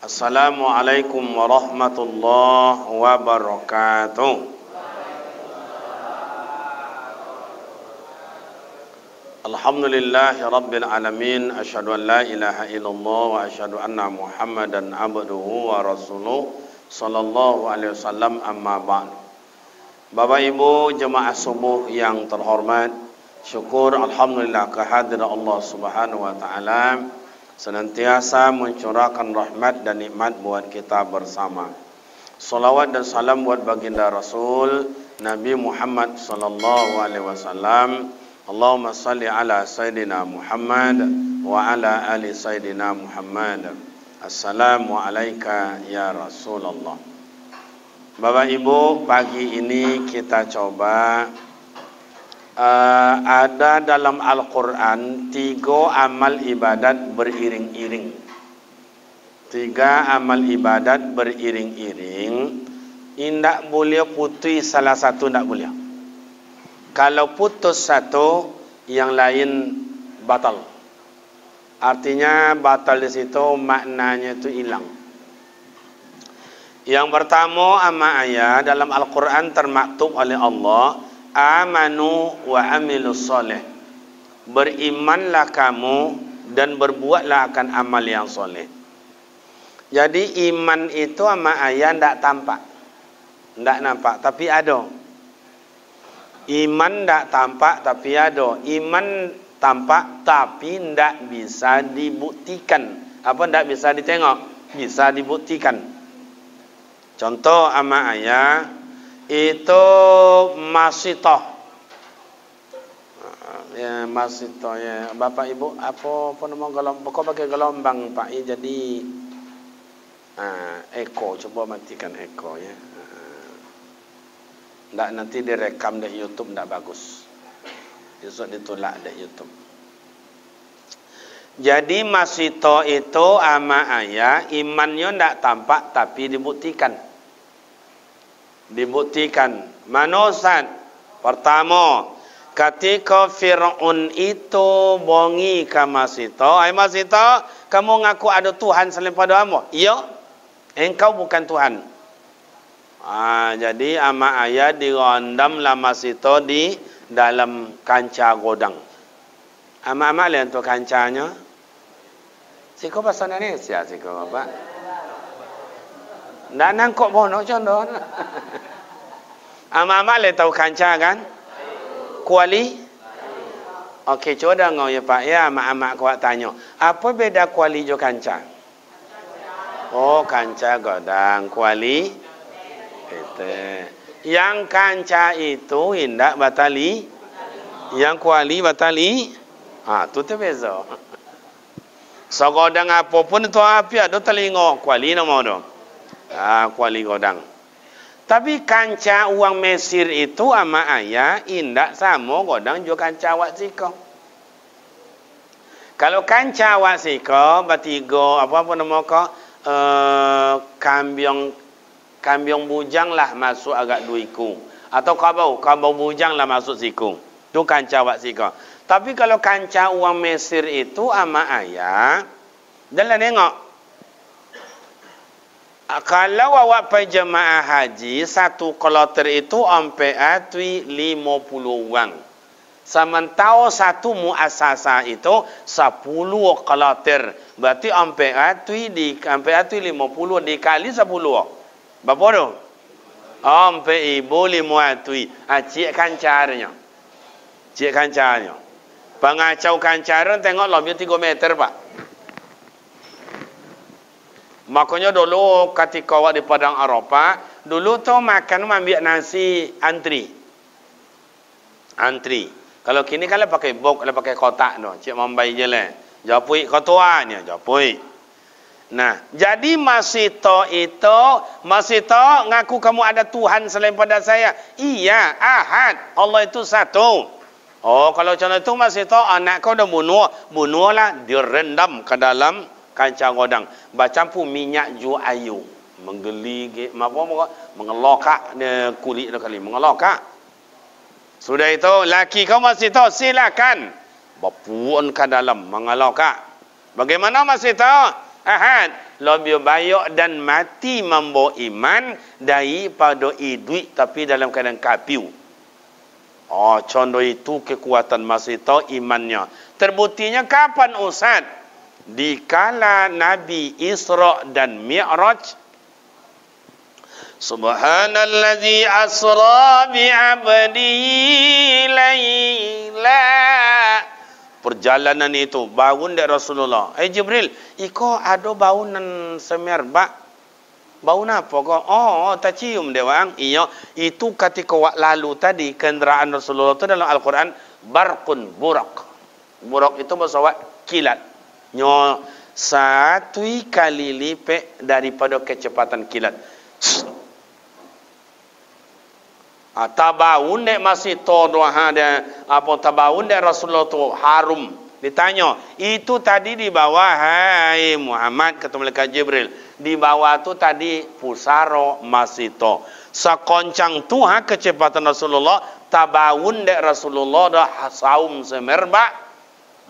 Assalamualaikum warahmatullahi wabarakatuh. Alhamdulillahi rabbil alamin. Asyhadu an la ilaha illallah wa asyhadu anna Muhammadan abduhu wa rasuluh sallallahu alaihi wasallam, amma ba'd. Bapak Ibu jemaah subuh yang terhormat, syukur alhamdulillah kehadiran Allah Subhanahu wa taala senantiasa mencurahkan rahmat dan nikmat buat kita bersama. Salawat dan salam buat baginda Rasul Nabi Muhammad sallallahu alaihi wasallam. Allahumma salli ala Sayyidina Muhammad wa ala ali Sayyidina Muhammad. Assalamu alayka ya Rasulullah. Bapak Ibu, pagi ini kita coba ada dalam Al-Quran 3 amal ibadat beriring-iring. 3 amal ibadat beriring-iring. Tidak boleh putus salah satu, tidak boleh. Kalau putus satu, yang lain batal. Artinya batal di situ maknanya itu hilang. Yang pertama, ama ayat dalam Al-Quran termaktub oleh Allah, amanu wa amilus soleh. Berimanlah kamu dan berbuatlah akan amal yang soleh. Jadi iman itu sama ayat tidak tampak, tidak nampak, tapi ada. Iman tidak tampak tapi ada. Iman tampak tapi tidak bisa dibuktikan. Apa tidak bisa ditengok? Bisa dibuktikan. Contoh ama ayat itu masitoh, ya masitoh ya. Bapak Ibu apa nama gelombang? Kau pakai gelombang Pak I jadi eko. Coba matikan eko ya. Nggak, nanti direkam di YouTube nggak bagus. Besok ditolak di YouTube. Jadi masito itu ama ayat imannya nggak tampak tapi dibuktikan. Dibuktikan. Manusat pertama, ketika Fir'aun itu bongi ke Masito, ay Masito, kamu ngaku ada Tuhan selain pada kamu? Iya, engkau bukan Tuhan. Jadi ama ayat dirondam lah Masito di dalam kancah godang. Ama-ama lihat untuk kancahnya. Siko bahasa Indonesia, siko apa? Nggak nangkok bono contoh. Ama-ama le tahu kancah kan? Kuali? Okey, coba ngau ya Pak ya, ama-ama kuat tanya. Apa beda kuali jo kancah? Oh, kancah godang, kuali itu. Yang kancah itu hendak batali, yang kuali batali. Tu tu beza. So godang apapun itu api ada telingo, kuali nama do. Kuali godang. Tapi kancah uang Mesir itu ama ayah indak sama godang juga kancah wak siko. Kalau kancah wak siko bertiga apa nama ko kambiong bujang lah masuk agak duiku atau kabau bujang lah masuk siku. Tu kancah wak siko. Tapi kalau kancah uang Mesir itu ama ayah dalam tengok. Kalau awak pergi jemaah haji, satu kloter itu sampai 50 wang. Sementara satu muasasah itu 10 kloter. Berarti sampai 50 dikali 10. Berapa tu? Sampai 1,500. Cik kancarnya. Cik kancarnya. Pengacau kancaran tengok lebih 3 meter Pak. Makanya dulu ketika awak di Padang Arafah, dulu tu makan ambil nasi antri. Antri. Kalau kini kalau pakai box, kalau pakai kotak tu, cik mambai je lah. Japui kotoannya, japui. Nah, jadi Masito itu, Masito ngaku kamu ada Tuhan selain pada saya. Iya, Ahad. Allah itu satu. Oh, kalau macam itu Masito anak kau dah bunuhlah, direndam ke dalam kancah godang, bercampur minyak ju ayu, menggeli, mengelokak kulit tu kali, mengelokak. Sudah itu, laki kau masih tahu, silakan berpuan ke dalam, mengelokak. Bagaimana masih tahu? Ahad. Lebih baik dan mati membawa iman daripada duit tapi dalam keadaan kapiu. Oh, contoh itu kekuatan masih tahu imannya. Terbuktinya kapan Ustaz? Dikala Nabi Isra dan Mi'raj. Subhanallazi asra bi'abdihi layla. Perjalanan itu bangun dari Rasulullah. Jibril, iko ada baunan semerbak. Bau apa kau? Oh, tak cium dia bang. Iya, itu ketika wak lalu tadi kenderaan Rasulullah itu dalam Al-Quran barqun burak. Burak itu bahasa wak kilat. Nyo satu kali lipat daripada kecepatan kilat. Tabaun dek masih todo ada apa tabaun dek Rasulullah tu harum. Ditanya, itu tadi di bawah hai Muhammad kata malaikat Jibril. Di bawah tu tadi pusaro masito. Sekoncang tu kecepatan Rasulullah tabaun dek Rasulullah dah saum semerbak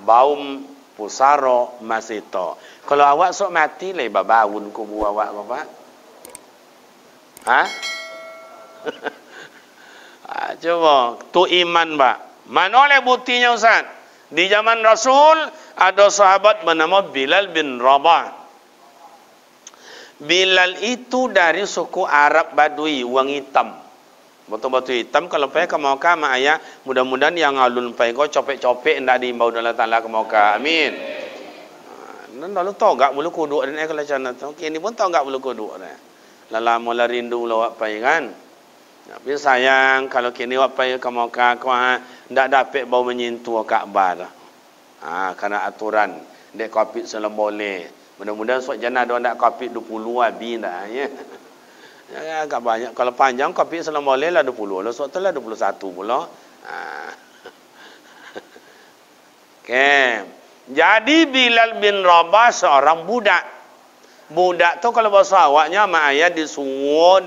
baum pusaro masito. Kalau awak sok mati le babaun kubu awak apa? Hah? Coba tu iman pak. Mana oleh buktinya Ustaz? Di zaman Rasul ada sahabat bernama Bilal bin Rabah. Bilal itu dari suku Arab Badui, orang hitam. Batu-batu hitam kalau pai ke Mekah mak ayah, mudah-mudahan yang alun pai kau copek-copek ndak diimbau dalam tanah ke Mekah. Amin. Nan lalu tahu enggak bulu kuduk dan kalau macam tu. Kini pun tahu enggak bulu kuduk dah. Lama la rindu lawak pai kan. Tapi sayang kalau kini wak pai ke Mekah kau ndak dapat bau menyentuh Kaabah dah. Karena aturan dek kopi selam boleh. Mudah-mudahan suat jana dia nak kopi 20 habis dah ya. Ya agak banyak. Kalau panjang kopi selam boleh lah 20. Kalau suat tu lah 21 pula. Okey. Jadi Bilal bin Rabah seorang budak. Budak tu kalau bahasa awaknya mak ayah disuruh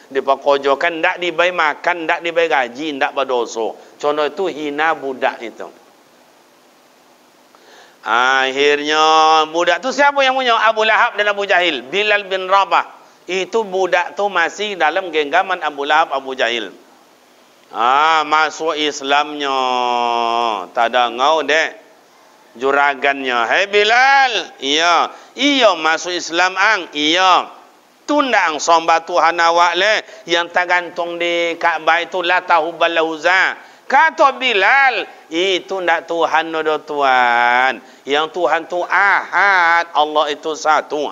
dipakojokan, ndak dibayar makan, ndak dibayar gaji, ndak berdosa. Contoh itu hina budak itu. Akhirnya budak tu siapa yang punya? Abu Lahab dan Abu Jahil. Bilal bin Rabah. Itu budak tu masih dalam genggaman Abu Lahab, Abu Jahil. Masuk Islamnya. Tak ada ngau dek. Juragannya, "Hai Bilal." "Iya." "Iya masuk Islam ang." "Iya." "Tunda ang sembah Tuhan awak le yang tergantung di Kaabah itu Lata Hubal Uzza." Kata Bilal, "Itu ndak Tuhan no Tuhan. Yang Tuhan tu Ahad, Allah itu satu."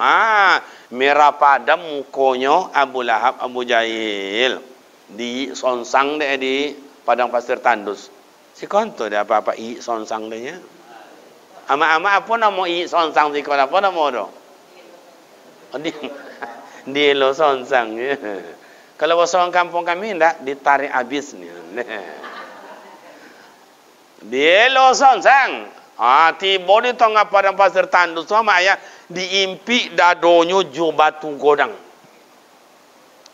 Merah padam mukonya Abu Lahab, Abu Jahil. Di sonsang dek di padang pasir tandus. Si konto dia apa-apa i sonsang dia. Ama-ama apa nama i sonsang di kau apa nama do? Dia lo sonsang. Kalau bahasa orang kampung kami ndak ditarik habis ni. Dia lo sonsang. Tiba di tengah padang pasir tandus sama ayah diimpi dadonyo jo batu godang.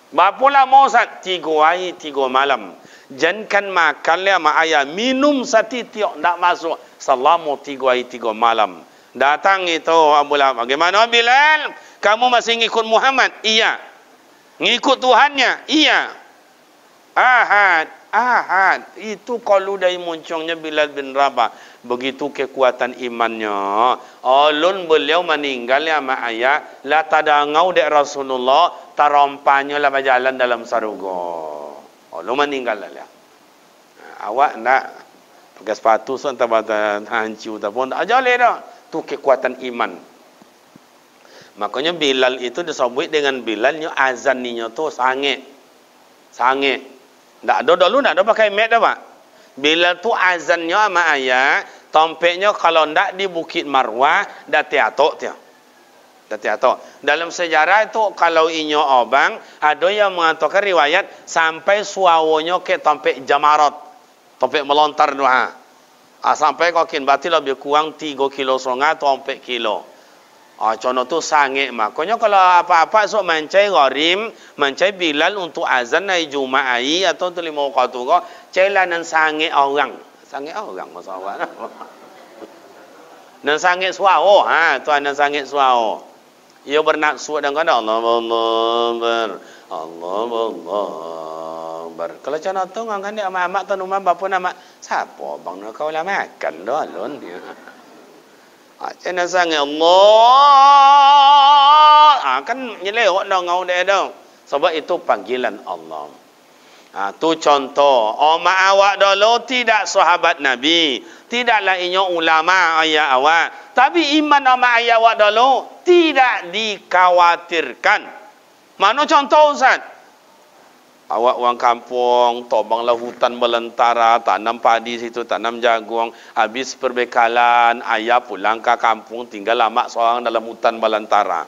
Berapa lama Ustaz? 3 hari 3 malam. Jangan makan le sama ayah, minum setiap ndak masuk selama 3 hari 3 malam. Datang itu Abu Lahab, "Bagaimana Bilal? Kamu masih ngikut Muhammad?" "Iya." "Ngikut Tuhannya?" "Iya." Ahad. Itu kalau dari munculnya Bilal bin Rabah. Begitu kekuatan imannya. Alun beliau meninggal ya mak ayah. La tadangau dek Rasulullah. Tarompanya lah berjalan dalam saruga. Alun meninggal lah. Awak nak pakai sepatu so entah hancur tak pun tak joleh dah. Tu kekuatan iman. Makanya Bilal itu disebut dengan Bilalnya azannya tu sangat. Tak ada dulu, tak ada pakai mat dah pak. Bilal tu azannya sama ayah, tompeknya kalau ndak di Bukit Marwah, dah tiatok dia. Dah tiatok. Dalam sejarah itu kalau inyo obang, ada yang mengatakan riwayat sampai suawonya ke tompek jamarat, tompek melontar doa. Sampai kokin berarti lebih kurang 3 kilo setengah atau 4 kilo. Contoh tu sangat makanya kalau apa-apa sok mencai gharim, mencai Bilal untuk azan hari Jumaat atau tu 5 waktu kau, cailanan sangat orang masalah. Dan sangat suara, tu ada sangat suara. Ia bernafsu dan kata Allah ber Allah ber. Kalau macam tu kan dia amak tu rumah bapa nama siapa bang nak kau lah makan dah lon dia. Jangan sangat Allah. Kan nyelewak dah ngau dia dah. Sebab itu panggilan Allah. Tu contoh. Mak awak dulu tidak sahabat Nabi. Tidaklah inyo ulama ayah awak. Tapi iman mak ayah awak dulu tidak dikhawatirkan. Mana contoh Ustaz? Awak orang kampung, tobanglah hutan belantara, tanam padi situ, tanam jagung, habis perbekalan, ayah pulang ke kampung, tinggal lama seorang dalam hutan belantara.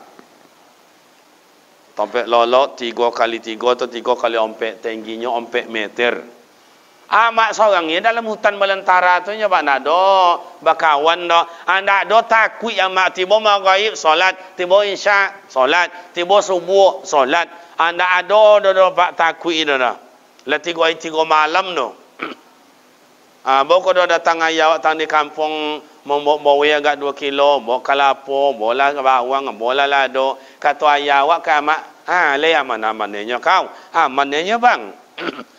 Tompek lolok 3x3 atau 3x4, tingginya 4 meter. Mak seorang ni dalam hutan belantara tu nyoba nak do bakawan do. Nak do takut amak tiba maghrib solat, tiba isya solat, tiba subuh solat. Anda ada do pak takut itu dah. La 3 malam tu. Bawa do datang ayah datang di kampung membawa agak 2 kilo, bawa kalapo, bola bawang, bola lado. Kata ayah awak ke amak, le aman-amannya kau. Amannya bang.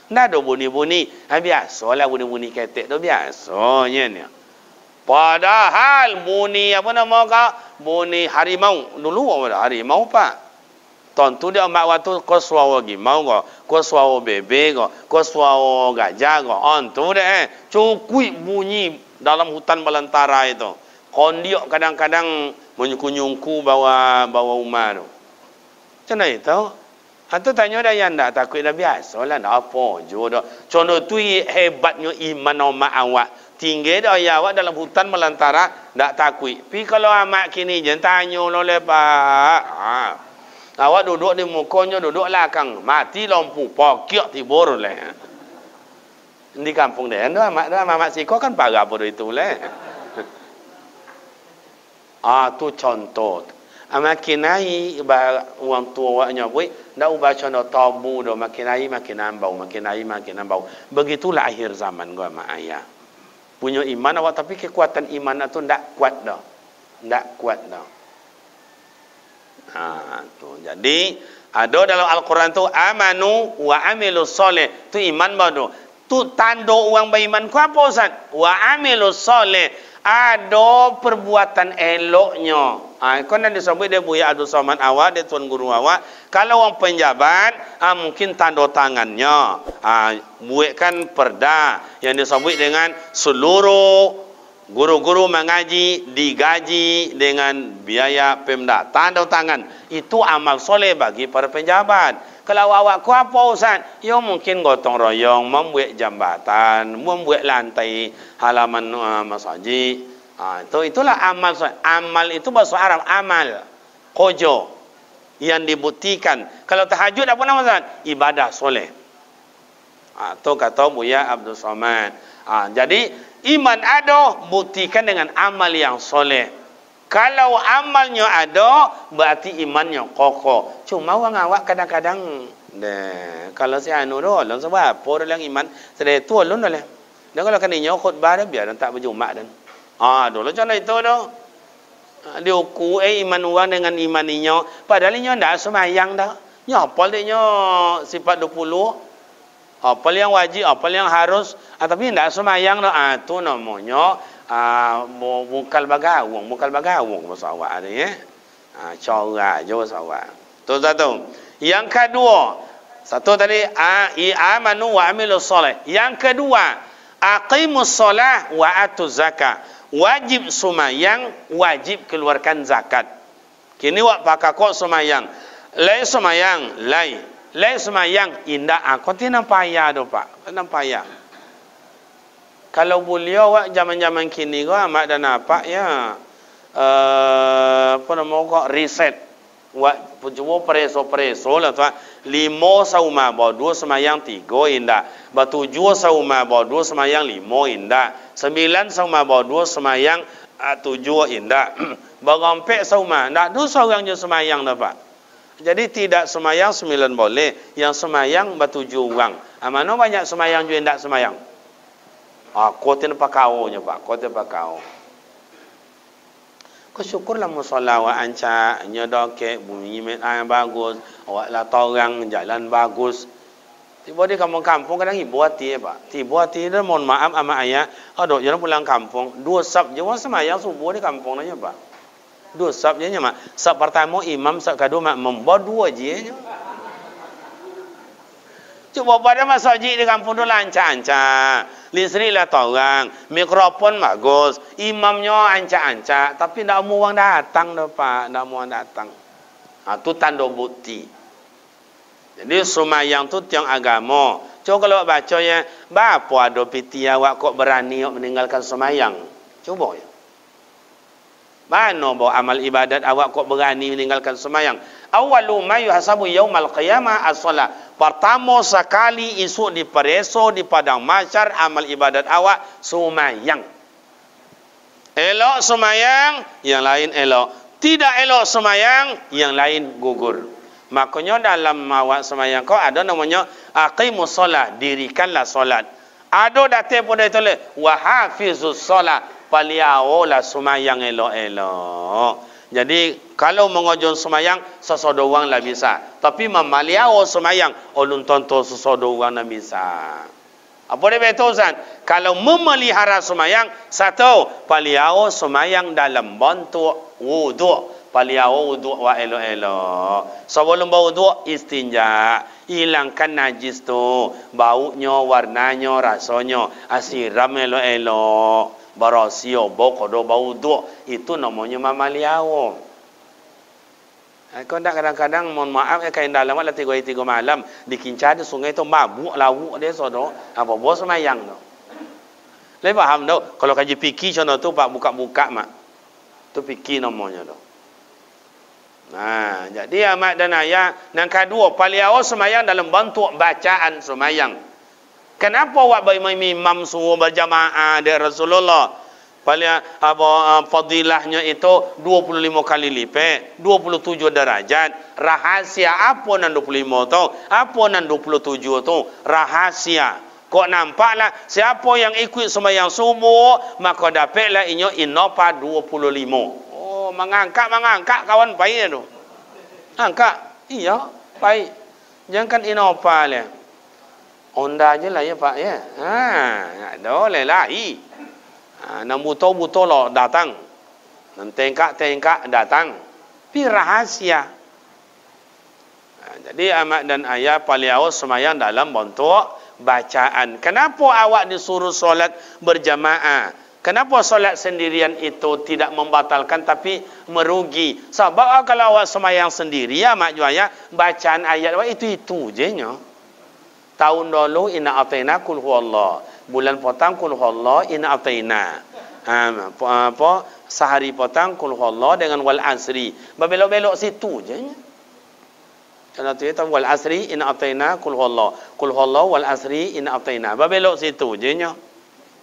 Ndak ada bunyi-bunyi. Biasalah bunyi-bunyi ketek tu biasanya ni. Padahal bunyi apa nama kau? Bunyi harimau. Dulu ada harimau pak. Tentu dia mak waktu kau suara gimau kau suara bebek kau suara gajah tu deh. Cukup bunyi dalam hutan belantara itu. Kondiok kadang-kadang menyungku-nyungku bawa rumah tu. Macam mana itu? Atau tanya dah yang tak takut dah biasa lah. Tak apa je dah. Contoh tu hebatnya iman mak awak. Tinggal dah ayah awak dalam hutan belantara. Tak takut. Tapi kalau amat kini je tanya lo lepak. Awak duduk di mukanya duduk belakang. Mati lampu. Pokiak tibur lah. Di kampung dia. Amat siko kan parah pada itu lah. Tu contoh. Makin naik orang tua awaknya buat dah ubah contoh tabu dah makin naik makin nambau. Begitulah akhir zaman gua mak ayah. Punya iman awak tapi kekuatan iman itu ndak kuat dah. Tu. Jadi ada dalam Al-Quran tu amanu wa amilus soleh. Tu iman baru. Tu tanda orang beriman ku apa Ustaz? Wa amilus soleh. Ada perbuatan eloknya. Kau nak disebut dia Buya Abdul Somad awak, dia tuan guru awak. Kalau orang penjabat, mungkin tanda tangannya. Buatkan perda yang disebut dengan seluruh guru-guru mengaji digaji dengan biaya Pemda. Tanda tangan. Itu amal soleh bagi para penjabat. Kalau awak ku apa Ustaz? Ya mungkin gotong royong, membuat jambatan, membuat lantai halaman masjid. Itulah amal. Amal itu bahasa Arab amal. Kojo. Yang dibuktikan. Kalau tahajud apa nama Ustaz? Ibadah soleh. Itu kata Buya Abdul Somad. Jadi iman ada, buktikan dengan amal yang soleh. Kalau amalnya ada, berarti imannya kokoh. Cuma orang awak kadang-kadang, kalau si anu tu, orang sebab apa dalam iman, sedih tu orang dah. Dan kalau kena khutbah dah, biar tak berjumak dan. Dulu macam itu tu. Dia ukur iman orang dengan iman inya. Padahal inya tak semayang dah. Nyapal dia sifat 20. Apa yang wajib, apa yang harus. Tapi tak semayang dah. Itu namanya. Bukal bagawang bahasa awak ada ya. Cara je bahasa awak. Tu satu. Yang kedua, satu tadi amanu wa amilus soleh. Yang kedua, aqimus solah wa atuz zakat. Wajib sumayang, wajib keluarkan zakat. Kini wak pakakok sumayang. Lai sumayang, lai sumayang indah. Kau tidak payah do pak, tidak payah. Kalau beliau wak zaman-zaman kini kau amat dan apa ya apa nama kau riset wak cuba preso lah tu 5 sauma bawa 2 semayang 3 indah. 7 sauma bawa 2 semayang 5 indah. 9 sauma bawa 2 semayang 7 indah. Berompak sauma ndak 2 seorang je semayang dah pak. Jadi tidak semayang 9 boleh, yang semayang 7 orang. Mana banyak semayang juga ndak semayang. Kotin pakau nya pak, kotin pakau. Kau syukurlah musola awak ancak, nyodoke, bumi yang bagus, awak lah torang, jalan bagus. Tiba di kampung-kampung kadang ibu hati pak. Ibu hati dan mohon maaf ama ayah, aduh jangan pulang kampung. 2 sab je orang semayang subuh di kampung nanya pak. 2 sab je mak. Sab pertama imam, sab kedua mak membawa 2 je. Cuba pada masa haji di kampung tu lancar-lancar. Listrik lah torang. Mikrofon bagus. Imamnya ancak-ancak. Tapi tak mau orang datang dah pak. Tak mau orang datang. Itu tanda bukti. Jadi semayang tu tiang agama. Coba kalau baca ya. Bapa ada piti awak kok berani meninggalkan semayang. Cuba ya. Mana bawa amal ibadat awak kok berani meninggalkan semayang. Awalu ma yuhasabu yaumal qiyamah as-salat. Pertama sekali esok di pereso di padang mahsyar amal ibadat awak semayang. Elok semayang, yang lain elok. Tidak elok semayang, yang lain gugur. Makanya dalam awak semayang kau ada namanya aqimus solat, dirikanlah solat. Ada datai pun dia tulis wa hafizus solat, paliaolah semayang elok-elok. Jadi kalau mengojong semayang sesuatu orang lah bisa. Tapi memaliau semayang ulun tonton sesuatu orang lah bisa. Apa dia betul Ustaz? Kalau memelihara semayang, satu, paliau semayang dalam bentuk wudu. Paliau wudu wa elok-elok. Sebelum berwudu istinja, hilangkan najis tu, baunya, warnanya, rasanya, asiram elok-elok. Barasio bokodo baudu itu namanya mamaliao. Kau tak kadang-kadang mohon maaf kain dalam lah 3 malam dikincah di sungai tu mabuk lawuk dia sodo apa bos semayang tu. Lagi faham tu kalau kaji fikih contoh tu pak buka-buka mak. Tu fikih namanya tu. Nah, jadi amat dan ayah yang kedua paliao semayang dalam bentuk bacaan semayang. Kenapa awak imam suruh berjamaah dari Rasulullah? Paling fadilahnya itu 25 kali lipat, 27 derajat. Rahasia apa nan 25 tu? Apa nan 27 tu? Rahasia. Kok nampaklah siapa yang ikut sembahyang subuh maka dapatlah inyo inopa 25. Oh, mengangkat kawan baik tu. Angkat. Iya, baik. Jangan inopa lah. Onda je lah ya pak ya. Ada lelai. Nak buto lo datang. Nak tengkak datang. Tapi rahasia. Jadi amat dan ayah paliau semayang dalam bentuk bacaan. Kenapa awak disuruh solat berjamaah? Kenapa solat sendirian itu tidak membatalkan tapi merugi? Sebab kalau awak semayang sendiri amat juaya bacaan ayat awak itu je nya. Tahun dulu inna ataina kul huwallah. Bulan potang kul huwallah inna ataina. Apa sehari potang kul huwallah dengan wal asri. Belok-belok situ je. Kalau tu itu wal asri inna ataina kul huwallah. Kul huwallah wal asri inna ataina. Belok situ je nya.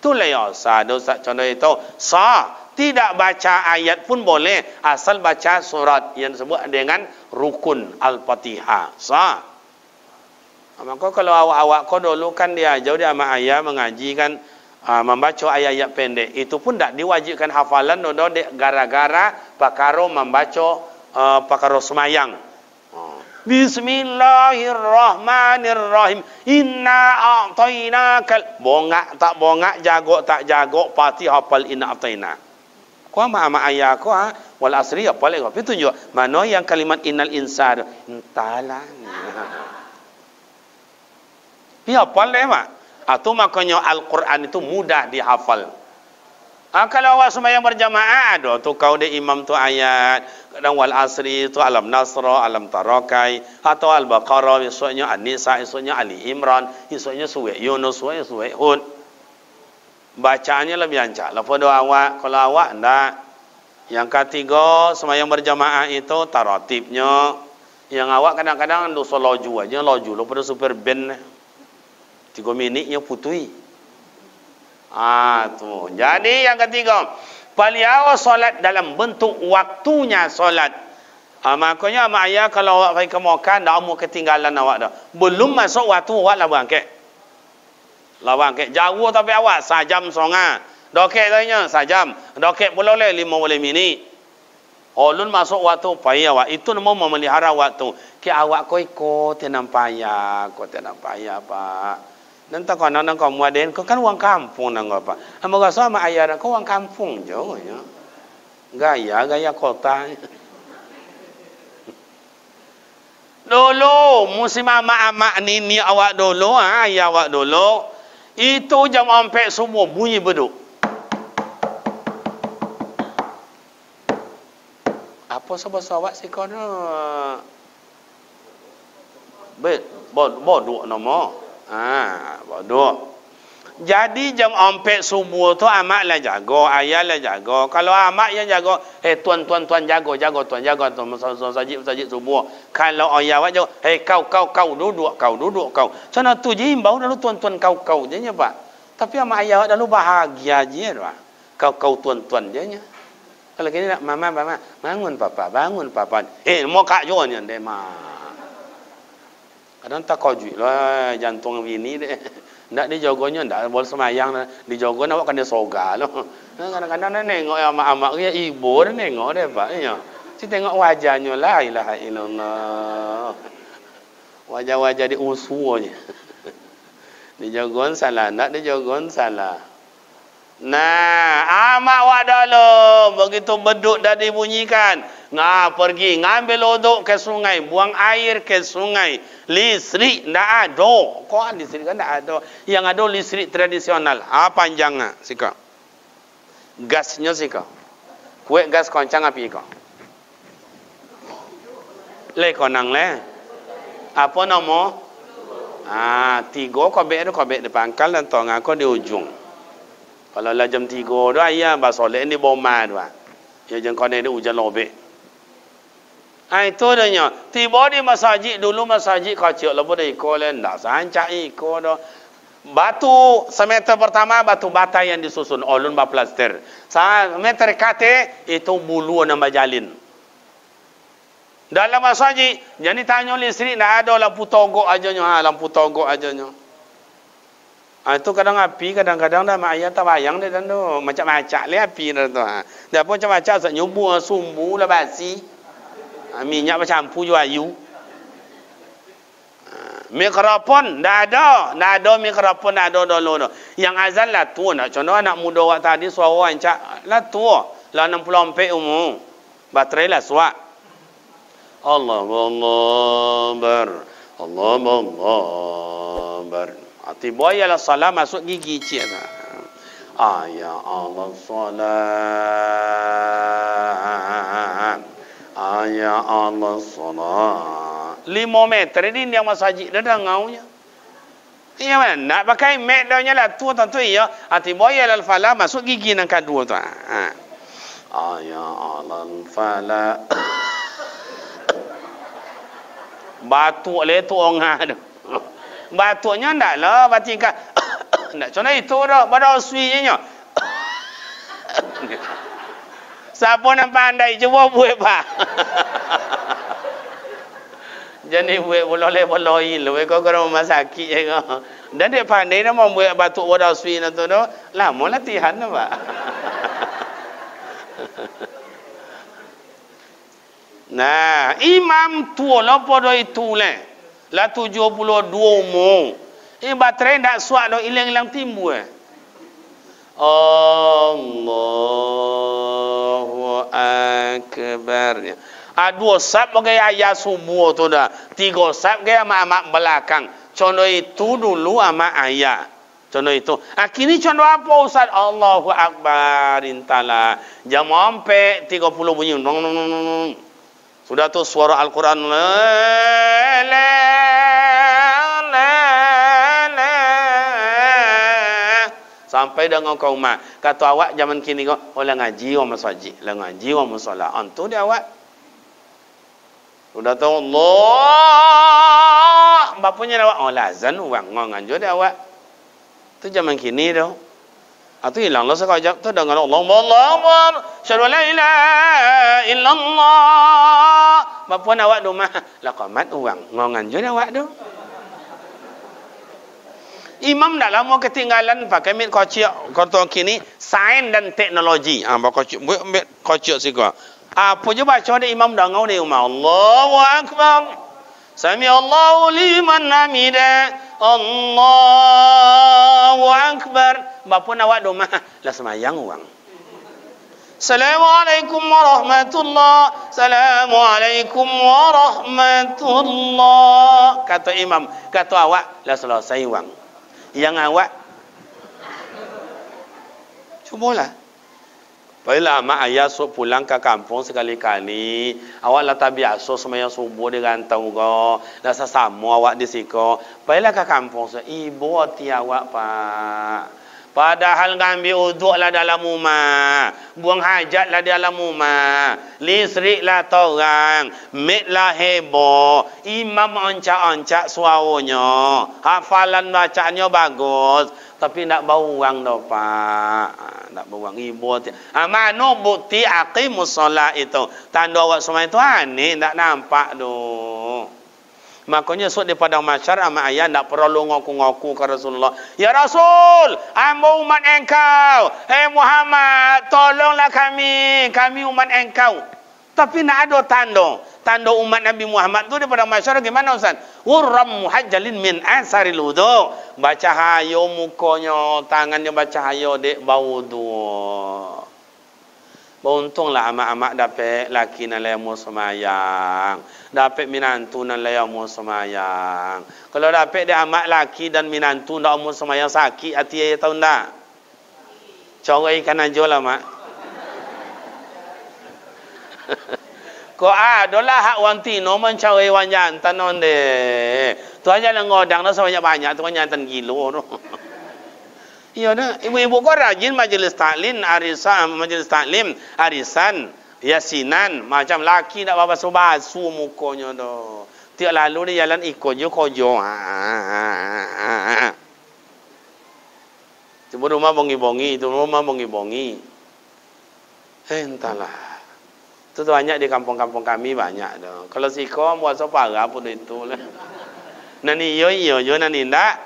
Itulah ya sah dosa contoh itu. Sah. Tidak baca ayat pun boleh asal baca surat yang disebut dengan rukun Al-Fatihah. Sah. Maka kalau awak-awak kau dulu kan dia jauh dia sama ayah mengaji kan membaca ayat-ayat pendek itu pun tak diwajibkan hafalan dodo gara-gara pakaro membaca pakaro semayang. Bismillahirrahmanirrahim. Inna a'tainakal. Bongak tak bongak, jagok tak jagok, pasti hafal inna a'taina. Kau ama ayah kau wal asri apa lagi? Tapi tunjuk mana yang kalimat innal insan entahlah. Dia hafal deh mak. Atau makanya Al-Quran itu mudah dihafal. Kalau awak sembahyang berjamaah, ada tu kau de imam tu ayat, kadang wal asri tu alam nasra, alam tarakai, atau al-baqarah, esoknya an-nisa, esoknya ali imran, esoknya surah yunus, surah hud. Bacaannya lebih ancak. Lepas tu awak, kalau awak ndak. Yang ketiga, sembahyang berjamaah itu taratibnya. Yang awak kadang-kadang dosa laju aja, laju lepas tu super band. 3 minitnya putui. Tu. Jadi yang ketiga, paliau solat dalam bentuk waktunya solat. Makanya mak ayah kalau awak pergi ke Mekah, dah mau ketinggalan awak dah. Belum masuk waktu awak lah bangkit. Lah bangkit. Jauh tapi awak, sajam songa. Dokek tanya, sajam. Dokek pula boleh 50 minit. Ulun masuk waktu payah awak. Itu nama memelihara waktu. Ki awak kau ikut tenang payah. Kau tenang payah pak. Nanti kau nak kau muaden. Kau kan uang kampung nang apa. Amoga sama ayah kau uang kampung je. Gaya kota. Dulu musim amak-amak ni awak dulu. Ayah awak dulu. Itu jam 4 subuh bunyi beduk. Apa sebab awak si kau nak? Boduk nama. Boduk. Jadi jam 4 subuh tu amak lah jaga, ayah lah jaga. Kalau amak yang jaga, tuan jaga tuan sajid subuh. Kalau ayah awak jaga, kau duduk. Sana tu je himbau dulu tuan kau je nya pak. Tapi amak ayah awak dulu bahagia je pak. Kau tuan je nya. Kalau kini nak mama bangun papa. Mau kak jo nya deh mak. Kadang tak kau jual lah jantung bini deh. Ndak dijoganya ndak boleh semayang dijogo awak kena soga loh. Kadang-kadang nengok amak-amak dia ibu dah nengok dia pak ya. Si tengok wajahnya la ilaha illallah. Wajah-wajah di usunya. Dijogon salah ndak dijogon salah. Nah, amak wak dulu begitu beduk dah dibunyikan, pergi ngambil odok ke sungai, buang air ke sungai. Listrik ndak ada. Kok listrik kan ndak ada. Yang ada listrik tradisional. Panjangnya sika. Gasnya sika. Kuek gas koncang api kau. Le konang le. Apa nama? 3 kobek depan pangkal dan tengah kau di ujung. Kalau lah jam 3 tu ayah basolek ni bomah tu. Ya jangan kau ni hujan lobek. Itu dah nya. Tiba di masjid dulu masjid kecil lepas dah ikut lah. Tak sancak ikut dah. Batu semeter pertama batu bata yang disusun. Ulun berplaster. Meter kate itu bulu nama jalin. Dalam masjid jadi tanya listrik tak ada lampu togok aja nya. Lampu togok aja nya. Itu kadang api, kadang-kadang dah mak ayah tak bayang dia dan tu. Macam-macam le api dah tu. Dia pun macam-macam sak nyubu sumbu lah basi. Minyak bercampur ju ayu. Mikrofon dah ada. Dah ada mikrofon dah ada dulu tu. Yang azan lah tu nak contoh anak muda awak tadi suara ancak lah tu. Lah 60 ampere umur. Baterai lah suak. Allah bar. Tiba ialah salah masuk gigi cik tak. Ya Allah salat. Ya Allah salat. 5 meter ni yang masjid dah ngaunya. Iya mana? Nak pakai mek dah nya lah tu tentu ya. Tiba ialah falah masuk gigi nang kedua tu. Ya Allah falah. Batuk le tu orang tu. Batuknya ndak lah batika. Ndak contoh itu dah pada uswinya. Siapa nak pandai cuba buat pak. Jadi buat boleh lu kau kalau masakit je kau. Dan dia pandai nak membuat batuk pada uswi na tu dah. Lama latihan dah pak. Nah, imam tua lah pada itu lah. Lah 72 umur. Baterai tak suat dah hilang-hilang timbul. Allahu Akbar. 2 sab bagi ayat subuh tu dah. 3 sab bagi amak-amak belakang. Contoh itu dulu amak ayat. Contoh itu. Kini contoh apa Ustaz? Allahu Akbar. Intala. Jam 4 30 bunyi. Sudah tu suara Al-Quran. Sampai dengan kau mak. Kata awak zaman kini kau, lah ngaji orang masjid, lah ngaji orang musola. Antu dia awak. Sudah tahu Allah. Bapaknya awak, lazan uang nganjo dia awak. Tu zaman kini dah. Itu hilang lah sekejap tu dengan Allah Akbar. Syahadu la ilaha illallah. Bapaknya awak rumah. Lah qamat uang nganjo dia awak tu. Imam dah lama ketinggalan pakai kocik kota kini sains dan teknologi. Kocik sih kau. Apa je baca dia imam dangau dia umar. Allahu Akbar. Sami Allahu liman hamida. Allahu Akbar. Bapa nak buat domah lah semayang orang. Assalamualaikum warahmatullahi. Assalamualaikum warahmatullahi. Kata imam, kata awak lah selesai orang. Yang awak cubalah. Bila mak ayah sok pulang ke kampung sekali-kali, awak lah tak biasa semayang subuh di rantau kau, dah sesama awak di siko. Bila ke kampung ibu hati awak pak. Padahal ngambil uduk lah dalam rumah, buang hajat lah dalam rumah, listrik lah torang, mek lah heboh, imam oncak-oncak suaranya, hafalan bacaannya bagus. Tapi nak bau orang dah pak. Nak bau orang ibu. Mana bukti aqimus solat itu? Tanda awak semua itu aneh. Tak nampak tu. Makanya sud daripada masyarakat amat ayah tak perlu ngaku-ngaku ke Rasulullah. Ya Rasul, hamba umat engkau. Hei Muhammad, tolonglah kami. Kami umat engkau. Tapi nak ada tanda. Tanda umat Nabi Muhammad tu daripada masyarakat gimana Ustaz? Urram muhajjalin min asaril wudu. Baca hayo mukanya, tangannya baca hayo dek bau tu. Beruntunglah amak-amak dapat laki nan layamu semayang. Dapat minantu nan layamu semayang. Kalau dapat dia amak laki dan minantu nak mu semayang sakit hati ayah tahu tak? Corai kan aja lah mak. Ko adalah hak wan tino mencari wan jantan onde. Tu aja lah ngodang dah banyak-banyak tu wan jantan kilo tu. Iya dah, ibu-ibu kau rajin majlis taklim arisan, majlis taklim arisan, yasinan, macam laki nak basuh-basuh mukanya tu. Tiap lalu dia jalan ikut je kojo. Itu rumah bongi-bongi, itu rumah bongi-bongi. Entahlah. Itu banyak di kampung-kampung kami banyak dah. Kalau siko buat sopara pun itu lah. Nani iyo je, nani indak.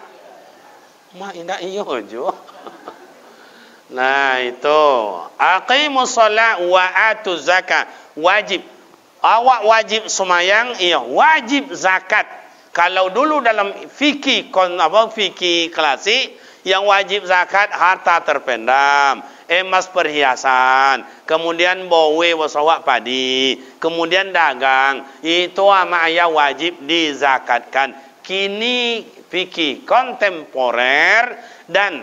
Mak indak iyo je. Nah itu. Aqimus solat wa atuz zakat. Wajib. Awak wajib semayang, iya wajib zakat. Kalau dulu dalam fikih fikih klasik yang wajib zakat harta terpendam, emas perhiasan, kemudian bowe wasawak padi, kemudian dagang, itu ama ayah wajib dizakatkan. Kini fikih kontemporer dan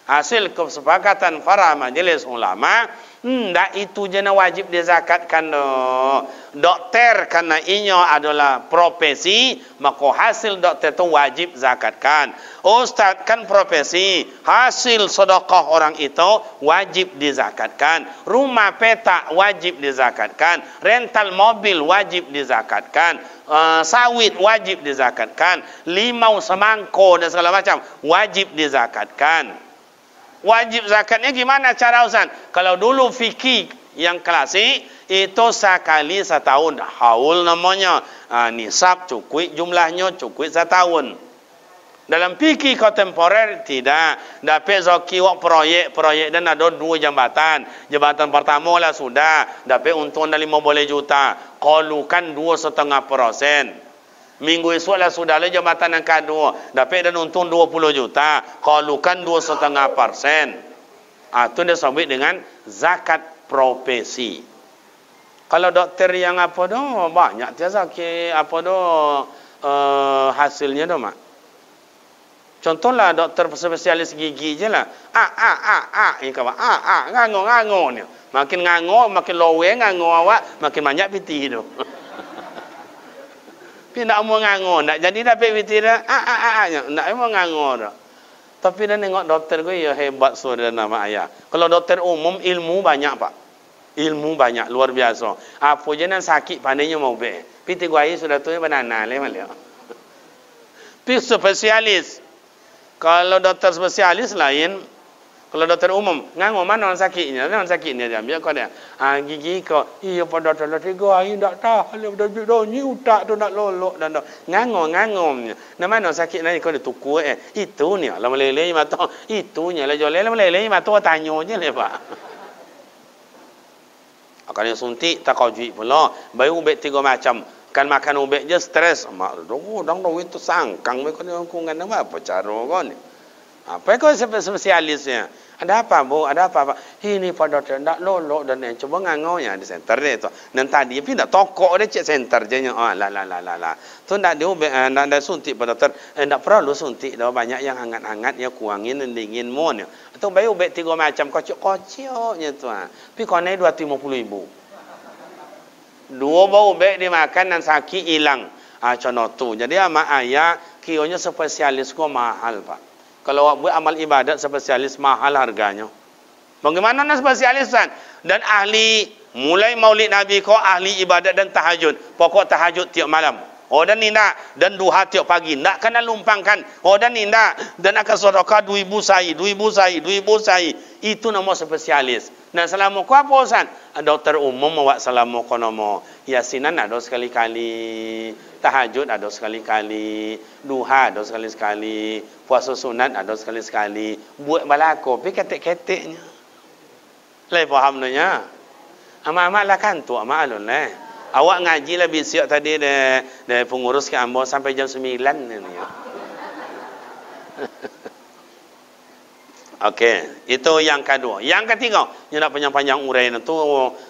hasil kesepakatan para majelis ulama, ndak itu je wajib dizakatkan doh. Dokter karena inyo adalah profesi, maka hasil dokter itu wajib zakatkan. Ustaz kan profesi, hasil sedekah orang itu wajib dizakatkan. Rumah petak wajib dizakatkan. Rental mobil wajib dizakatkan. Sawit wajib dizakatkan. Limau semangko dan segala macam wajib dizakatkan. Wajib zakatnya gimana cara Ustaz? Kalau dulu fikih yang klasik itu sekali setahun, haul namanya, nisab cukup jumlahnya cukup setahun. Dalam fikih kontemporer tidak, dapat zaki wak proyek dan ada 2 jambatan. Jambatan pertama lah sudah dapat untung dah 15 juta, qalukan 2,5%. Minggu esok lah sudah lah jambatan yang kedua, dapat dan untung 20 juta, qalukan 2,5%. Itu dia sebut dengan zakat profesi. Kalau dokter yang apa doh banyak dia zakit apa doh hasilnya doh mak. Contohlah dokter spesialis gigi je lah. Ini kawan. Ngango ni. Makin ngango, makin lowe ngango awak, makin banyak piti tu. Tapi nak mau ngango, nak jadi dapat piti dah. Nak mau ngango dah. Tapi dah tengok dokter gue ya hebat saudara nama ayah. Kalau dokter umum ilmu banyak pak. Ilmu banyak luar biasa. Apa je nan sakit pandainya mau be. Piti gue ayah sudah tu banana le malio. Pi spesialis. Kalau dokter spesialis lain, kalau dokter umum, ngango mana orang sakitnya, dia ambil kau dia. Gigi kau, iya pada dokter tiga hari tak tahu, dah ni utak tu nak lolok dan ngango. Nama mana sakit nanti kau dia tuku itu ni, lah meleleh mata, itu ni lah jual, lah meleleh mata tanya je le pak. Akan yang suntik tak kau juik pula. Bayu ubek 3 macam. Kan makan ubek je stres. Mak dong itu sangkang mereka ni aku ngana apa cara kau ni. Apa kau spesialisnya? Ada apa bu? Ada apa? Ini Pak Doktor tak lolok dan yang coba ngangau ya di center dia tu. Dan tadi tapi tak tokok dia cek center je nya. Oh la. Tu ndak dia ndak ada suntik Pak Doktor. Ndak perlu suntik dah banyak yang hangat-hangat ya kuangin dan dingin mon ya. Tu bayu ubek 3 macam kocok-kocoknya tu ah. Tapi kau naik 250,000. 2 bau ubek dimakan dan sakit hilang. Contoh tu. Jadi amak ayah kionya spesialis kau mahal Pak. Kalau buat amal ibadat spesialis mahal harganya. Bagaimana nak spesialisan? Dan ahli mulai maulid Nabi kau ahli ibadat dan tahajud. Pokok tahajud tiap malam. Oh dan nindak dan duha tiap pagi. Nak kena lumpangkan. Oh dan nindak dan akan sedekah 2,000 sai. Itu nama spesialis. Dan selama kau apa urusan? Doktor umum awak selama kau nama yasinan ada sekali-kali, tahajud ada sekali-kali, duha ada sekali-kali, puasa sunat ada sekali-kali. Buat balako pi ketek-keteknya. Lai faham nya? Amak-amak lah kan tu amak alun lah. Awak ngaji lah bisiak tadi de pengurus ke Ambo sampai jam 9 ni. Okey, itu yang kedua. Yang ketiga, yang nak panjang-panjang uraian tu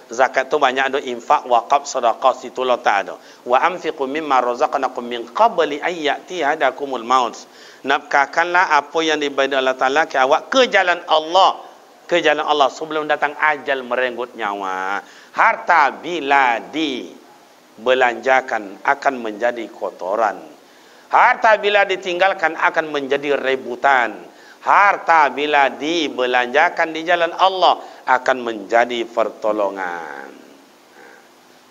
zakat tu banyak ada infak, waqaf, sedekah situ lah tak ada. Wa anfiqu mimma razaqnakum min qabli ay ya'ti hadakumul maut. Nafkahkanlah apa yang diberi Allah Taala ke awak ke jalan Allah. Ke jalan Allah sebelum datang ajal merenggut nyawa. Harta bila dibelanjakan akan menjadi kotoran. Harta bila ditinggalkan akan menjadi rebutan. Harta bila dibelanjakan di jalan Allah akan menjadi pertolongan.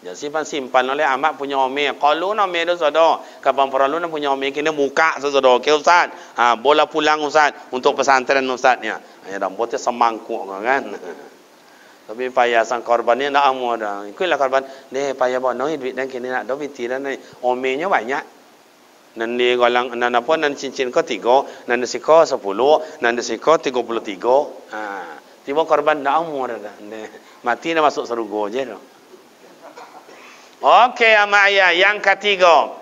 Jadi simpan oleh amak punya ome. Kalau ome tu saudara, kapan perlu nak punya ome kena buka saudara. Okey ustaz. Bola pulang ustaz untuk pesantren ustaznya. Ya dah buat semangkuk kan. Tapi payah sang korban ni nak amu dah. Ikulah korban. Deh payah bawa noi duit dan kini nak duit dan ome-nya banyak. Nanti golang nan apa nan cincin ko 3, nan siko 10, nan siko 33. Tiba korban dah umur dah. Mati dah masuk surga je dah. Okey ama ayah yang ketiga.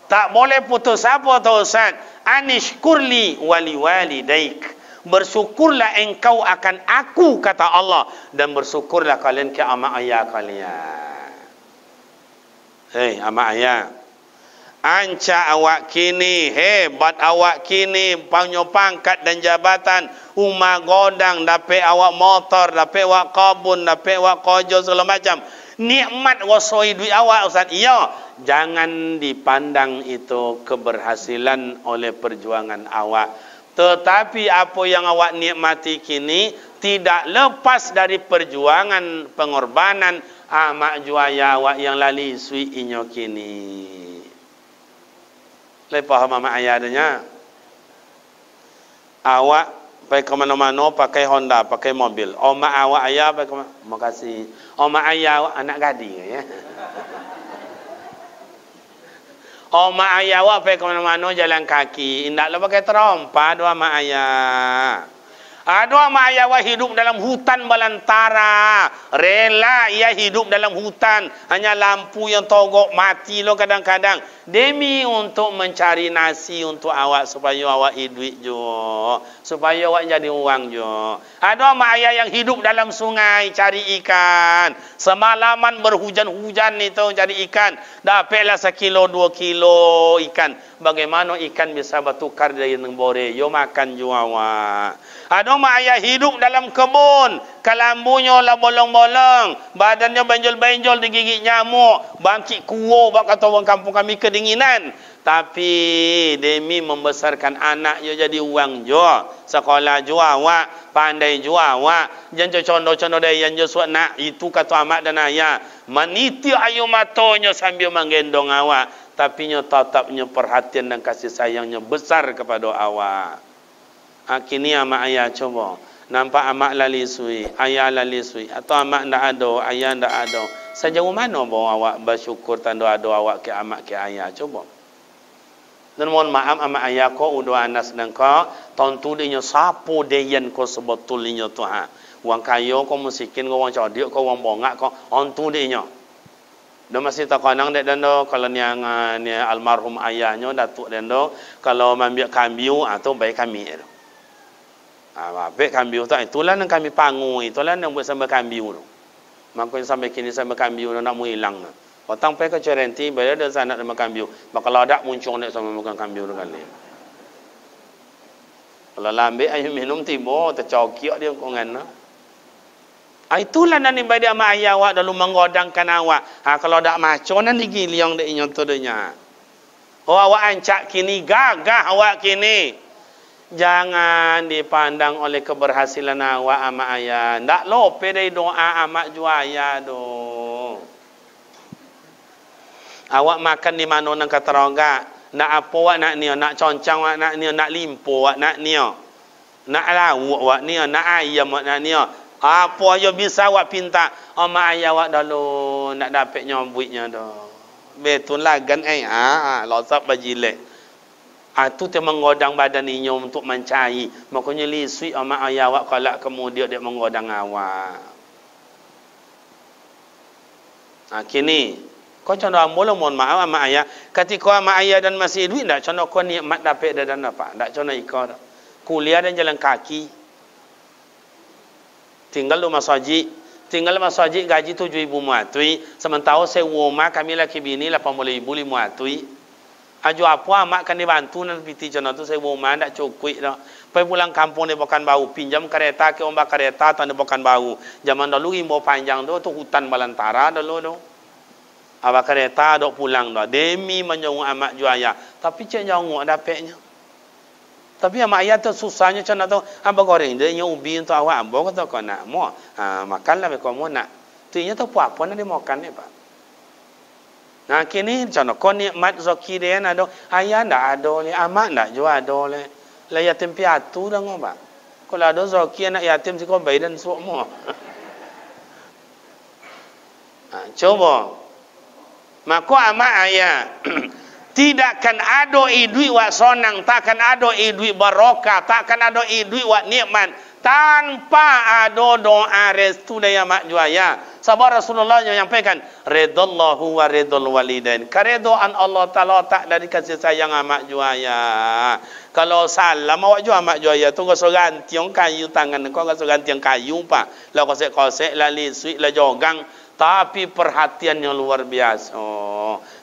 Tak boleh putus apa tu Ustaz? Anishkurli wali walidaik. Bersyukurlah engkau akan aku kata Allah dan bersyukurlah kalian ke ama ayah kalian. Hei ama ayah. Anca awak kini, hebat awak kini, punya pangkat dan jabatan, rumah godang, dapat awak motor, dapat awak kabun, dapat awak kerja segala macam. Nikmat wasoi duit awak Ustaz. Ya, jangan dipandang itu keberhasilan oleh perjuangan awak. Tetapi apa yang awak nikmati kini tidak lepas dari perjuangan pengorbanan amak juaya awak yang lali sui inyo kini. Lepas mama ayah adanya, awak pergi ke mana-mana pakai Honda, pakai mobil. Oma awak ayah pakai ke mana? Makasih. Oma ayah awak anak gading ya. Oma ayah awak pergi ke mana-mana jalan kaki. Indaklah pakai terompa dua mak ayah. Dua mak ayah awak hidup dalam hutan belantara. Rela ia hidup dalam hutan. Hanya lampu yang togok mati lo kadang-kadang. Demi untuk mencari nasi untuk awak supaya awak hidup jo, supaya awak jadi uang jo. Ada mak ayah yang hidup dalam sungai cari ikan. Semalaman berhujan-hujan itu cari ikan. Dapatlah 1 kilo 2 kilo ikan. Bagaimana ikan bisa bertukar dari nembore? Yo makan jo awak. Ada mak ayah hidup dalam kebun. Kelambunya lah bolong-bolong. Badannya benjol-benjol digigit nyamuk. Bangkit kuo bak kata orang kampung kami kedinginan. Tapi demi membesarkan anak yo jadi uang jo. Sekolah jo awak, pandai jo awak. Jangan condo-condo dia yang jo suat nak itu kata amak dan ayah. Meniti ayu matonya sambil menggendong awak. Tapi nyo tatapnya perhatian dan kasih sayangnya besar kepada awak. Kini amak ayah coba. Nampak amak lali sui, ayah lali sui, atau amak ndak ada, ayah ndak ada. Sejauh mana bawa awak bersyukur tanda ada awak ke amak ke ayah? Coba. Dan mohon maaf ama ayah ko udah anas dan ko tontu dia sapo deyan ko sebetulnya Tuhan. Wang kayo ko musikin ko wang codiok ko wang bongak ko ontu dia. Dan masih tak konang dek dan do kalau yang ni almarhum ayahnya datuk dan do kalau mambiak kambiu atau baik kami itu. Baik kambiu tu itulah yang kami pangu itulah yang buat sampai kambiu tu. Makanya sampai kini sampai kambiu nak mau hilang. Otang pe ke cerenti bayar dan sana sama kambiu. Bakal ada muncul nek sama makan kambiu kali. Kalau lambe ayo minum tibo tercokiok dia kau ngana. Itulah nanti bagi ama ayah awak dalam menggodangkan awak. Kalau tak maco nanti giliang dek nyotodenya. Oh awak ancak kini gagah awak kini. Jangan dipandang oleh keberhasilan awak ama ayah. Ndak lope dari doa amak juaya do. Awak makan di mana nang kata roga. Nak apa awak nak ni? Nak concang awak nak ni? Nak limpo awak nak ni? Nak lawak awak ni? Nak ayam awak nak ni? Apa aja bisa awak pinta. Ama ayah awak dulu nak dapat nyombuitnya dah. Betul lah kan losap bajilek. Itu dia menggodang badan ini untuk mencari. Makanya lisui ama ayah awak kalau kemudian dia menggodang awak. Kini kau contoh mula mohon maaf ama ayah. Ketika ama ayah dan masih duit tak contoh kau nikmat dapat dan apa? Tak contoh ikau. Kuliah dan jalan kaki. Tinggal rumah masjid, tinggal masjid gaji 7,000 muatui, sementara sewa rumah kami laki bini 80,000 muatui. Aju apa mak kan dibantu nan piti jono tu sewa rumah ndak cukup dah. Pai pulang kampung dia bukan bau, pinjam kereta ke ombak kereta tan bukan bau. Zaman dulu imbo panjang tu hutan Balantara dulu tu. Aba kereta dok pulang dah. Demi menjauh amak juaya, tapi cek jauh dapatnya. Tapi amak ayah tu susahnya macam tu. Abang goreng dia yang ubi untuk awak. Abang kata kau nak mau. Makanlah kau mau nak. Tuinya tu apa nak dia makan ni pak. Nah kini macam kau nikmat zoki dia ada. Ayah ndak ada le. Amak ndak juga ada le. Lah yatim piatu dah ngau pak. Kalau ada zoki anak yatim si kau bayi dan semua. Coba. Maka amak ayah. Tidakkan ada idui wak sonang, takkan ada idui barokah, takkan ada idui wak nikmat tanpa ada doa restu dari mak juaya. Sahabat Rasulullah yang menyampaikan, redallahu wa redal walidain. Keredaan Allah Taala tak dari kasih sayang mak juaya. Kalau salam awak jual mak juaya tu kau gantiang kayu tangan kau gantiang kayu pak. Lah kosek-kosek lah lisui lah jogang. Tapi perhatiannya luar biasa.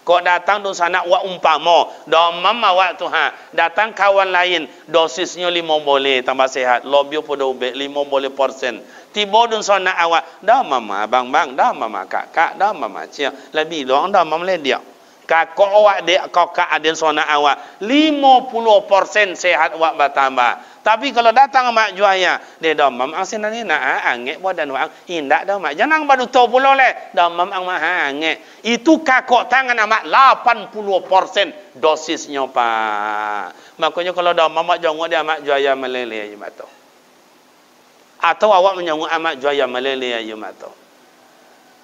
Kau datang tu sana wa umpama, domam awak tu datang kawan lain, dosisnya 5 boleh tambah sehat, lobby pada ube 5 boleh %. Tiba dun sana awak, dah mama bang, dah mama kakak, dah mama cia, lebih doang dah mama le dia. Kakak awak dek kakak adin sana awak 50% sehat awak bertambah. Tapi kalau datang mak juaya, dia domam asin ni nak angek badan wang indak dah mak. Jangan baru tahu pula le, domam ang mah angek. Itu kakak tangan amak 80% dosisnya pak. Makanya kalau domam mak jongok dia mak juaya meleleh aja matu. Atau awak menyongok amak juaya meleleh aja matu.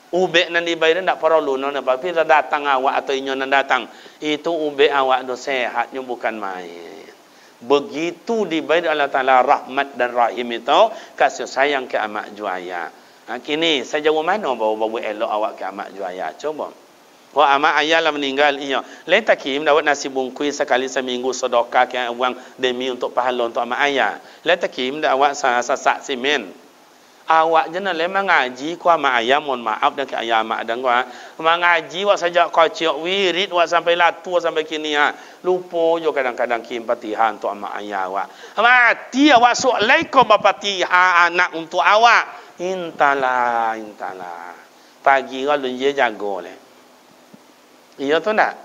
Ubek nan dibayar ndak perlu nona tapi datang awak atau inyo nan datang itu ubek awak do sehatnya bukan main. Begitu dibayar Allah Ta'ala rahmat dan rahim itu kasih sayang ke amak juaya. Kini saya jauh mana bawa elok awak ke amak juaya. Coba. Wah amak ayah lah meninggal iya. Lain takim dapat nasi bungkus sekali seminggu sedekah ke uang demi untuk pahala untuk amak ayah. Lain takim dak awak sasak simen. Awak jenak le mengaji ku amak ayah mohon maaf dak ayah amak dan ku mengaji wak sajak kocok wirid wak sampai latu sampai kini lupa jo kadang-kadang kim Fatihah untuk amak ayah awak. Mati awak su'alaikum Fatihah anak untuk awak. Intalah. Pagi kalau dia jago le. Iya tu tak?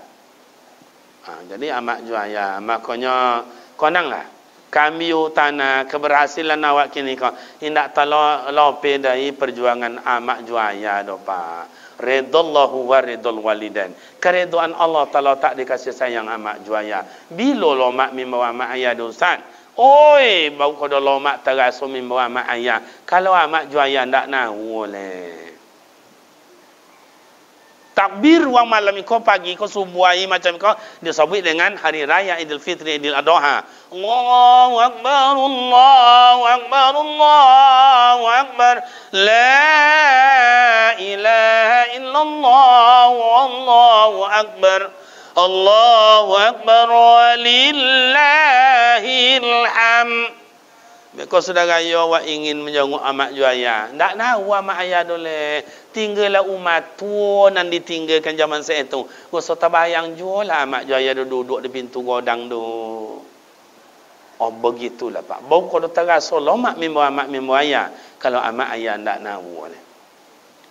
Jadi amak juaya makanya konanglah kami utana keberhasilan awak kini kau indak talo lope dari perjuangan amak juaya dopa. Redallahu wa redal walidain. Keredoan Allah Taala tak dikasih sayang amak juaya. Bila lo mak membawa mak ayah dosan. Oi, bau kau lo mak terasu membawa mak ayah. Kalau amak juaya ndak nahu le. Takbir wang malam iko pagi ko subuhi macam ko disebut dengan hari raya Idul Fitri, Idul Adha. Allahu akbar, Allahu akbar, Allahu akbar. La ilaha illallah, Allahu akbar. Allahu akbar walillahil hamd. Kau saudara yo awak ingin menjenguk amak juaya. Tak tahu amak ayah dole. Tinggallah umat tua nan ditinggalkan zaman saya tu. Kau tak bayang jualah amak juaya duduk di pintu godang tu. Oh begitulah pak. Bau kau terasa lo mak mimbo ayah. Kalau amak ayah tak tahu.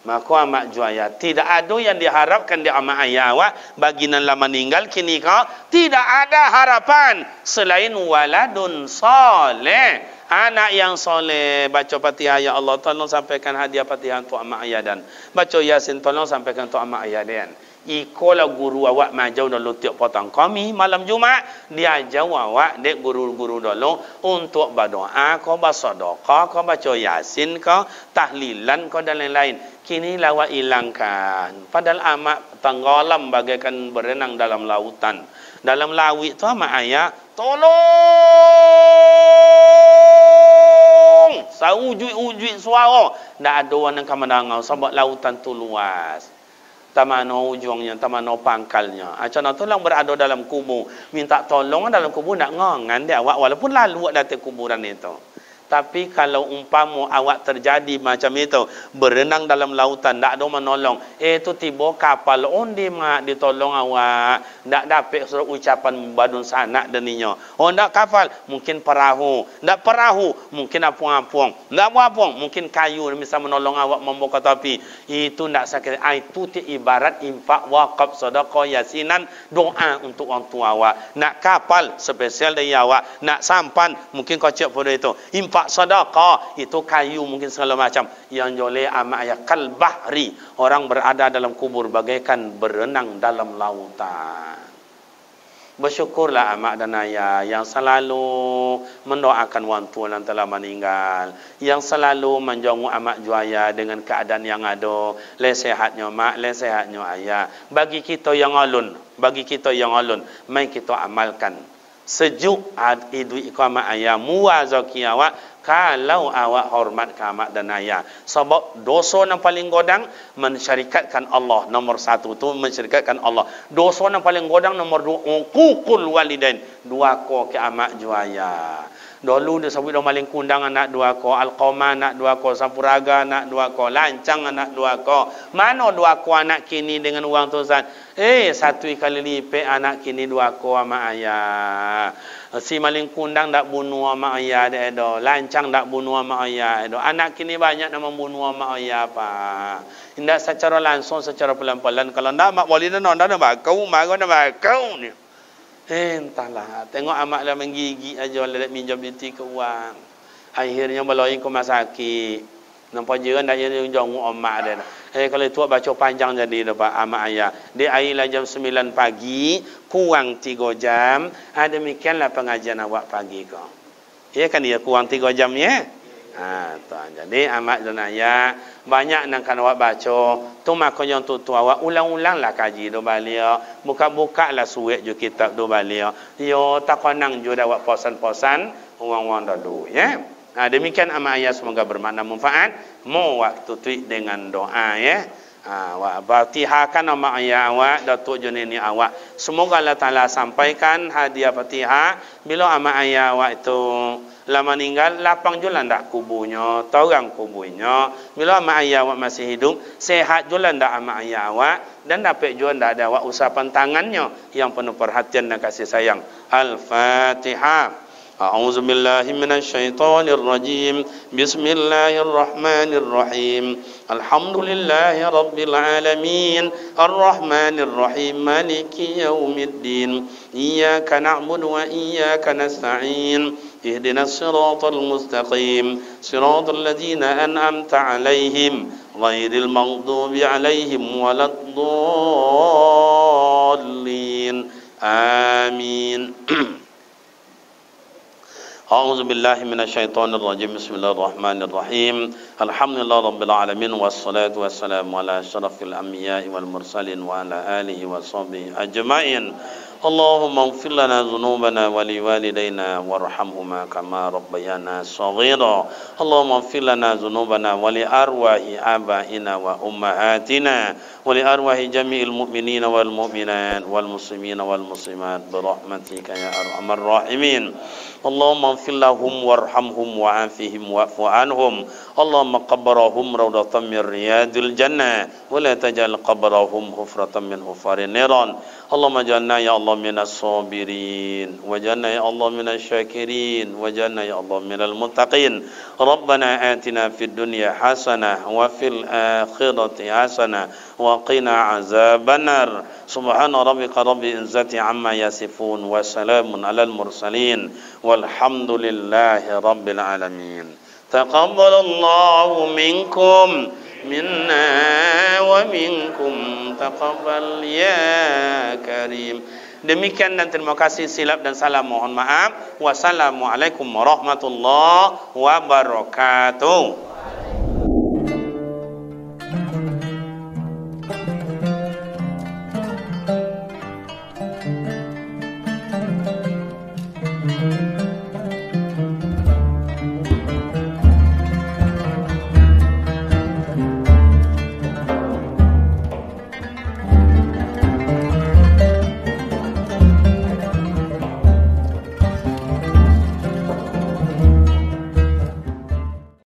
Maka amak juaya tidak ada yang diharapkan di amak ayah awak bagi nan lama meninggal kini kau tidak ada harapan selain waladun soleh. Anak yang soleh, baca Fatihah ya Allah, tolong sampaikan hadiah Fatihah untuk amak ayah dan baca Yasin, tolong sampaikan untuk amak ayah dan ikolah guru awak majau dulu tiap potong kami malam Jumat dia ajar awak dek guru-guru dulu untuk berdoa, kau bersedekah, kau baca Yasin, kau tahlilan, kau dan lain-lain. Kini lawak hilangkan. Padahal amak tenggelam bagaikan berenang dalam lautan. Dalam laut tu amak ayah tolong saujui suara. Tak ada orang yang mendengar sebab lautan tu luas. Tamano ujungnya, tamano pangkalnya. Macam tu lang berada dalam kubur. Minta tolong dalam kubur nak ngongan dia awak walaupun lalu datang kuburan itu. Tapi kalau umpama awak terjadi macam itu, berenang dalam lautan, tak ada menolong. Itu tiba kapal undi mak ditolong awak. Tak dapat suruh ucapan badun sanak deninya. Oh tak kapal, mungkin perahu. Tak perahu, mungkin apung-apung. Tak apung, mungkin kayu bisa menolong awak membuka tepi. Itu tak sakit. Itu ibarat infak, wakaf, sedekah, yasinan, doa untuk orang tua awak. Nak kapal, spesial dari awak. Nak sampan, mungkin kau cek pada itu. Infak sedekah itu kayu mungkin segala macam yang joleh amak ayah kalbahri, orang berada dalam kubur bagaikan berenang dalam lautan. Bersyukurlah amak dan ayah yang selalu mendoakan orang tua yang telah meninggal, yang selalu menjenguk amak juaya dengan keadaan yang ada, lesehatnya mak, lesehatnya ayah. Bagi kita yang alun, mai kita amalkan sejuk hidup ikamat ayah muwazaki awak kalau awak hormat kamat dan ayah. Sebab dosa yang paling godang mensyarikatkan Allah. Nomor satu tu mensyarikatkan Allah. Dosa yang paling godang nomor dua uququl walidain. Dua ko ke amak juaya. Dulu dia sebut dah maling kundang anak dua ko, Alqamah anak dua ko, Sampuraga anak dua ko, Lancang anak dua ko. Mana dua ko anak kini dengan uang tu Ustaz? Satu kali lipat anak kini dua ko sama ayah. Si maling kundang tak bunuh sama ayah dia dah. Lancang tak bunuh sama ayah dah. Anak kini banyak nak membunuh sama ayah apa. Tidak secara langsung, secara pelan-pelan. Kalau tak mak boleh dah nak bakau, marah dah bakau ni. Entahlah, tengok amak dah menggigit aja lah minjam duit ke uang. Akhirnya melalui ke rumah sakit. Nampak je kan dah jadi jonguk amak dia. Kalau itu baca panjang jadi dapat amak ayah. Dia airlah jam 9 pagi, kurang 3 jam. Demikianlah pengajian awak pagi kau. Ya kan dia kurang 3 jam ya? Tuan. Jadi amak dan ayah banyak nak kan awak baca. Tu makanya tu awak ulang-ulanglah kaji do balik. Buka-buka lah surat je kitab do balik. Yo tak konang je dah awak posan-posan orang-orang dulu ya. Demikian amak ayah semoga bermakna manfaat. Mau waktu tu dengan doa ya. Awak Fatihah kan amak ayah awak, datuk jenini awak. Semoga Allah Taala sampaikan hadiah Fatihah bila amak ayah awak itu lama meninggal, lapang jualan tak kubunya, torang kubunya. Bila amak ayah awak masih hidup, sehat jualan tak amak ayah awak, dan dapat jualan tak ada awak usapan tangannya yang penuh perhatian dan kasih sayang. Al-Fatihah. A'udzu billahi minasyaitonir rajim. Bismillahirrahmanirrahim. Alhamdulillahi rabbil alamin. Arrahmanir rahim. Maliki yaumiddin. Iyyaka na'budu wa iyyaka nasta'in. Ihdinas siratal mustaqim. Siratal ladzina an'amta 'alaihim ghairil maghdubi 'alaihim waladdallin. Amin. أعوذ بالله من الشيطان الرجيم بسم الله الرحمن الرحيم الحمد لله رب العالمين والصلاة والسلام على أشرف الأنبياء والمرسلين وعلى آله وصحبه أجمعين اللهم اغفر لنا ذنوبنا ولوالدينا وارحمهما كما ربيانا صغيرا اللهم اغفر لنا ذنوبنا ولأرواح آبائنا وأمهاتنا ولأرواح جميع المؤمنين والمؤمنات والمسلمين والمسلمات برحمتك يا أرحم الراحمين اللهم اغفر لهم وارحمهم وعافهم واعف عنهم اللهم قبرهم روضة من رياض الجنة ولا تجعل قبرهم حفرة من حفر النيران اللهم اجعلنا يا الله من الصابرين وجعلنا يا الله من الشاكرين وجعلنا يا الله من المتقين ربنا آتنا في الدنيا حسنة وفي الآخرة حسنة وقنا عذاب النار سبحان ربك رب العزة عما يصفون وسلام على المرسلين والحمد لله رب العالمين تقبل الله منكم منا ومنكم taqabbal ya karim. Demikian dan terima kasih, silap dan salam mohon maaf. Wassalamualaikum warahmatullahi wabarakatuh.